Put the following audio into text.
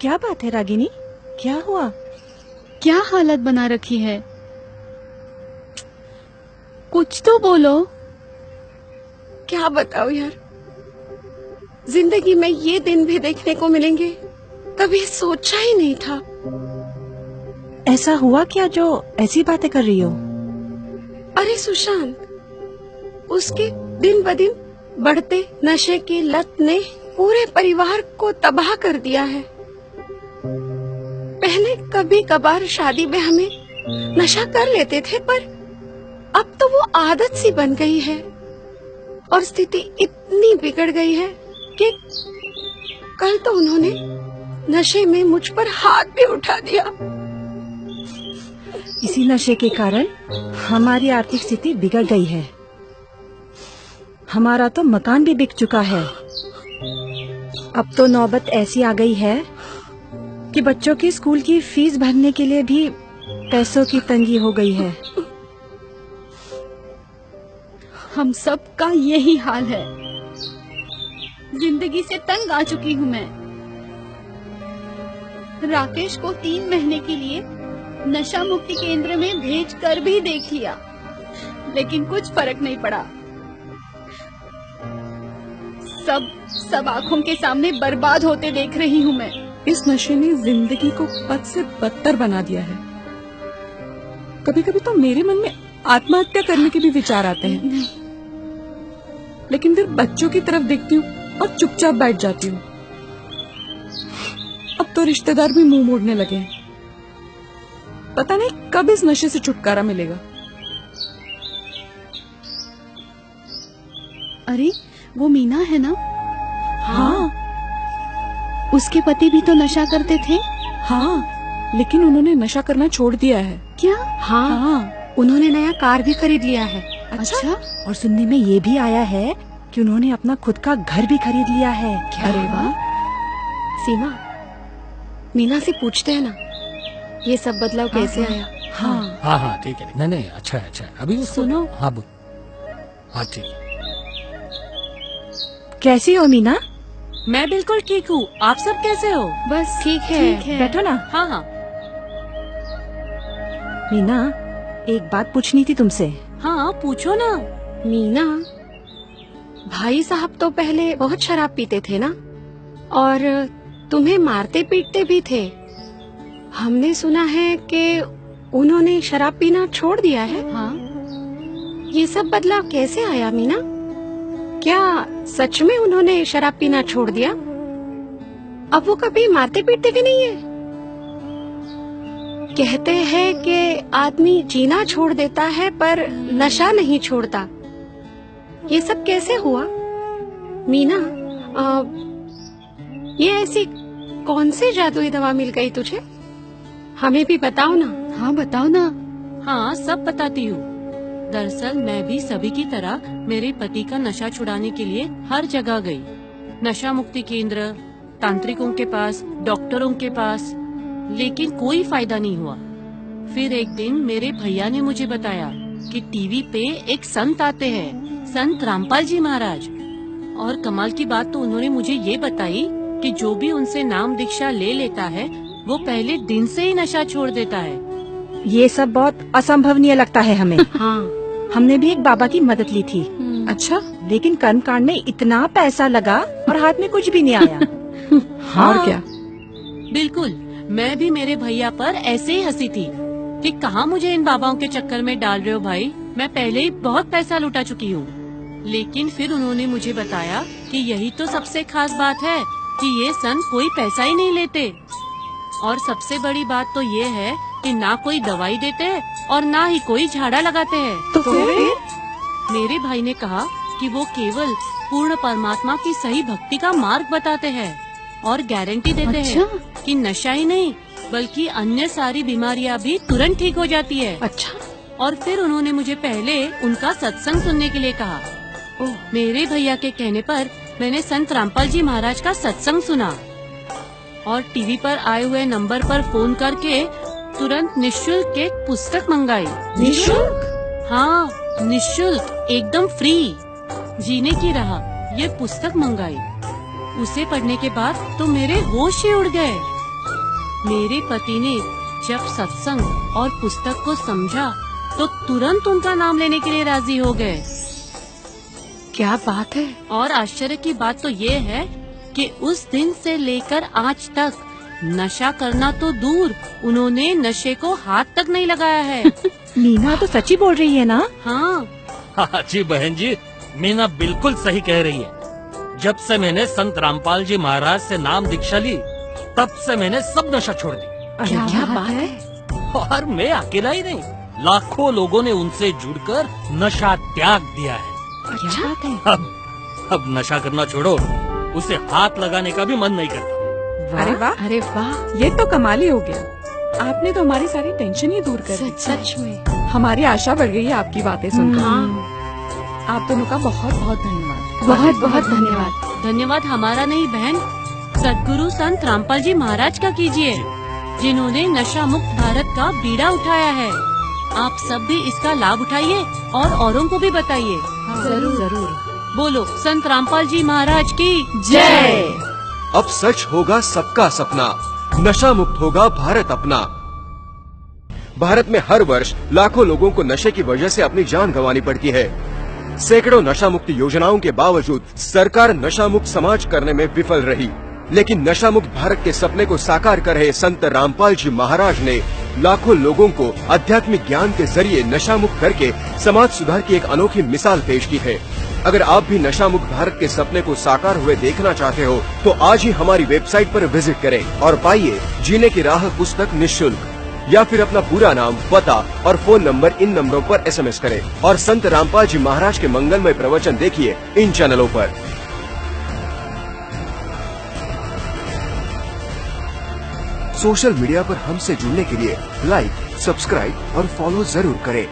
क्या बात है रागिनी, क्या हुआ? क्या हालत बना रखी है? कुछ तो बोलो। क्या बताओ यार, जिंदगी में ये दिन भी देखने को मिलेंगे कभी सोचा ही नहीं था। ऐसा हुआ क्या जो ऐसी बातें कर रही हो? अरे सुशांत, उसके दिन ब दिन बढ़ते नशे की लत ने पूरे परिवार को तबाह कर दिया है। पहले कभी कभार शादी में हमें नशा कर लेते थे, पर अब तो वो आदत सी बन गई है और स्थिति इतनी बिगड़ गई है कि कल तो उन्होंने नशे में मुझ पर हाथ भी उठा दिया। इसी नशे के कारण हमारी आर्थिक स्थिति बिगड़ गई है। हमारा तो मकान भी बिक चुका है। अब तो नौबत ऐसी आ गई है कि बच्चों की स्कूल की फीस भरने के लिए भी पैसों की तंगी हो गई है। हम सब का यही हाल है। जिंदगी से तंग आ चुकी हूँ मैं। राकेश को 3 महीने के लिए नशा मुक्ति केंद्र में भेज कर भी देख लिया, लेकिन कुछ फर्क नहीं पड़ा। सब आंखों के सामने बर्बाद होते देख रही हूँ मैं। इस नशे ने जिंदगी को बद से बदतर बना दिया है। कभी कभी तो मेरे मन में आत्महत्या करने के भी विचार आते हैं, लेकिन फिर बच्चों की तरफ देखती हूँ और चुपचाप बैठ जाती हूँ। अब तो रिश्तेदार भी मुंह मोड़ने लगे हैं। पता नहीं कब इस नशे से छुटकारा मिलेगा। अरे वो मीना है ना? हाँ, उसके पति भी तो नशा करते थे। हाँ, लेकिन उन्होंने नशा करना छोड़ दिया है। क्या? हाँ, उन्होंने नया कार भी खरीद लिया है। अच्छा? और सुनने में ये भी आया है कि उन्होंने अपना खुद का घर भी खरीद लिया है। अरे वाह। सीमा, मीना से पूछते हैं ना ये सब बदलाव कैसे आया। हाँ हाँ हाँ ठीक है। नहीं अच्छा है अच्छा है। अभी उसको सुनो। हाँ बोल। हाँ ठीक है। कैसी हो मीना? मैं बिल्कुल ठीक हूँ। आप सब कैसे हो? बस ठीक है। बैठो ना। हाँ हाँ मीना, एक बात पूछनी थी तुमसे। हाँ पूछो ना। मीना, भाई साहब तो पहले बहुत शराब पीते थे ना, और तुम्हें मारते पीटते भी थे। हमने सुना है कि उन्होंने शराब पीना छोड़ दिया है। हाँ। ये सब बदलाव कैसे आया मीना? क्या सच में उन्होंने शराब पीना छोड़ दिया? अब वो कभी मारते पीटते भी नहीं है। कहते हैं कि आदमी जीना छोड़ देता है पर नशा नहीं छोड़ता। ये सब कैसे हुआ मीना? ये ऐसी कौन सी जादुई दवा मिल गई तुझे? हमें भी बताओ ना। हाँ बताओ ना। हाँ सब बताती हूँ। दरअसल मैं भी सभी की तरह मेरे पति का नशा छुड़ाने के लिए हर जगह गई। नशा मुक्ति केंद्र, तांत्रिकों के पास, डॉक्टरों के पास, लेकिन कोई फायदा नहीं हुआ। फिर एक दिन मेरे भैया ने मुझे बताया कि टीवी पे एक संत आते हैं, संत रामपाल जी महाराज। और कमाल की बात तो उन्होंने मुझे ये बताई कि जो भी उनसे नाम दीक्षा ले लेता है वो पहले दिन से ही नशा छोड़ देता है। ये सब बहुत असंभवनीय लगता है हमें। हाँ, हमने भी एक बाबा की मदद ली थी। अच्छा, लेकिन कर्मकांड में इतना पैसा लगा और हाथ में कुछ भी नहीं आया। और क्या? बिल्कुल, मैं भी मेरे भैया पर ऐसे ही हंसी थी कि कहाँ मुझे इन बाबाओं के चक्कर में डाल रहे हो भाई, मैं पहले ही बहुत पैसा लुटा चुकी हूँ। लेकिन फिर उन्होंने मुझे बताया कि यही तो सबसे खास बात है कि ये संत कोई पैसा ही नहीं लेते, और सबसे बड़ी बात तो ये है कि ना कोई दवाई देते हैं और ना ही कोई झाड़ा लगाते हैं। तो फिर? मेरे भाई ने कहा कि वो केवल पूर्ण परमात्मा की सही भक्ति का मार्ग बताते हैं और गारंटी देते हैं कि नशा ही नहीं बल्कि अन्य सारी बीमारियां भी तुरंत ठीक हो जाती है। अच्छा। और फिर उन्होंने मुझे पहले उनका सत्संग सुनने के लिए कहा। मेरे भैया के कहने पर मैंने संत रामपाल जी महाराज का सत्संग सुना और टीवी पर आए हुए नंबर पर फोन करके तुरंत निःशुल्क एक पुस्तक मंगाई। निःशुल्क? हाँ, निःशुल्क, एकदम फ्री, जीने की राह, ये पुस्तक मंगाई। उसे पढ़ने के बाद तो मेरे होश ही उड़ गए। मेरे पति ने जब सत्संग और पुस्तक को समझा तो तुरंत उनका नाम लेने के लिए राजी हो गए। क्या बात है। और आश्चर्य की बात तो ये है कि उस दिन से लेकर आज तक नशा करना तो दूर, उन्होंने नशे को हाथ तक नहीं लगाया है। मीना तो सच्ची बोल रही है ना? हाँ। हाँ जी बहन जी, मीना बिल्कुल सही कह रही है। जब से मैंने संत रामपाल जी महाराज से नाम दीक्षा ली, तब से मैंने सब नशा छोड़ दी। क्या बात है। और मैं अकेला ही नहीं, लाखों लोगों ने उनसे जुड़कर नशा त्याग दिया है। क्या बात है? अब नशा करना छोड़ो, उसे हाथ लगाने का भी मन नहीं करता। अरे वाह, अरे वाह, ये तो कमाल ही हो गया। आपने तो हमारी सारी टेंशन ही दूर कर दी। सच में। हमारी आशा बढ़ गई है आपकी बातें सुनकर। हाँ, आप दोनों का बहुत बहुत धन्यवाद। बहुत बहुत धन्यवाद। धन्यवाद हमारा नहीं बहन, सद्गुरु संत रामपाल जी महाराज का कीजिए, जिन्होंने नशा मुक्त भारत का बीड़ा उठाया है। आप सब भी इसका लाभ उठाइए और औरों को भी बताइए। जरूर जरूर। बोलो संत रामपाल जी महाराज की जय। अब सच होगा सबका सपना, नशा मुक्त होगा भारत अपना। भारत में हर वर्ष लाखों लोगों को नशे की वजह से अपनी जान गंवानी पड़ती है। सैकड़ों नशा मुक्त योजनाओं के बावजूद सरकार नशा मुक्त समाज करने में विफल रही, लेकिन नशा मुक्त भारत के सपने को साकार कर रहे संत रामपाल जी महाराज ने लाखों लोगों को आध्यात्मिक ज्ञान के जरिए नशा मुक्त करके समाज सुधार की एक अनोखी मिसाल पेश की है। अगर आप भी नशा मुक्त भारत के सपने को साकार हुए देखना चाहते हो तो आज ही हमारी वेबसाइट पर विजिट करें और पाइए जीने की राह पुस्तक निःशुल्क। या फिर अपना पूरा नाम, पता और फोन नंबर इन नंबरों पर SMS करें और संत रामपाल जी महाराज के मंगलमय प्रवचन देखिए इन चैनलों पर। सोशल मीडिया पर हमसे जुड़ने के लिए लाइक, सब्सक्राइब और फॉलो जरूर करें।